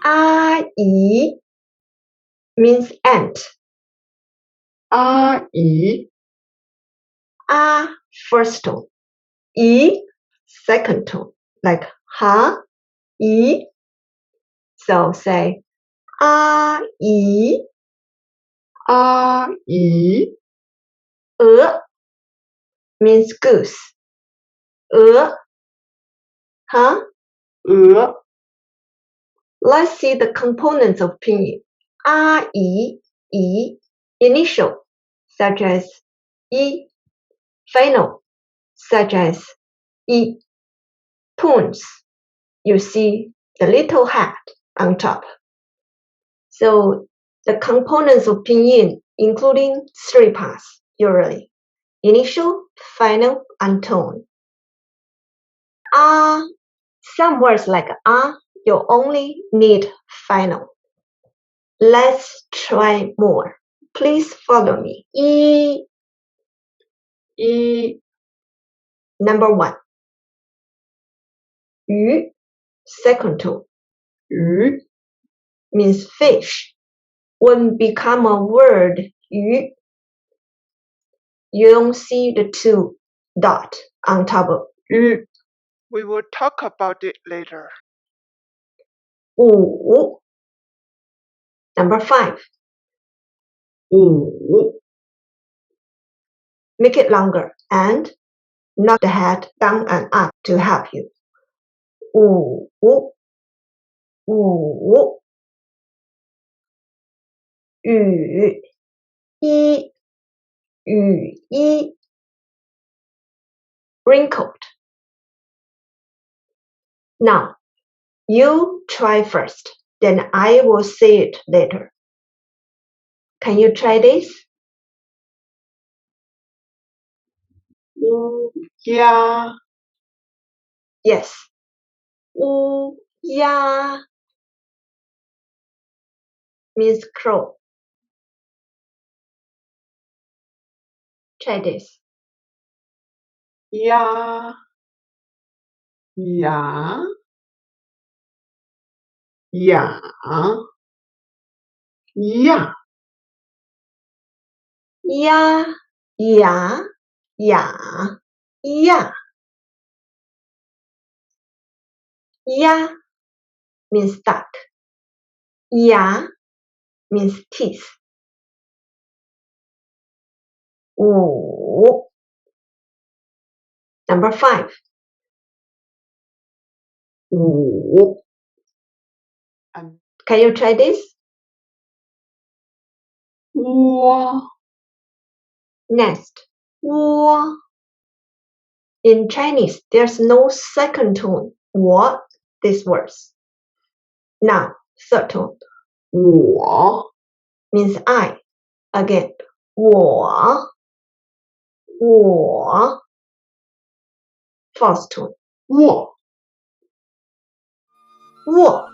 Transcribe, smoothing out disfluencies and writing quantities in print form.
阿姨 means aunt. 阿姨 A first tone. E second tone. Like ha, yi. So say 阿姨阿姨 means goose. 哈 鹅 Let's see the components of pinyin. 阿姨 initial such as 一 final such as 一 tones. You see the little hat on top. So the components of pinyin including 3 parts usually. Initial, final, and tone. Some words like you only need final. Let's try more. Please follow me. 一 Number 1. 鱼 second tone. 鱼 Means fish. When become a word 鱼, you don't see the 2 dot on top of 鱼 We will talk about it later. 五 Number 5. 五 Make it longer and knock the head down and up to help you. 五 雨衣 wrinkled. Now, you try first, then I will say it later. Can you try this? 乌鸦 Yes. 乌鸦 means crow. Try this. 鸭牙雅呀呀呀呀呀 Ya means duck. Ya means teeth. 五 Number 5. 五 Can you try this? 窝 Next, 窝 In Chinese, there's no second tone. 我 This words. Now, third tone. 我 Means I. Again, 我 Fourth tone. 卧卧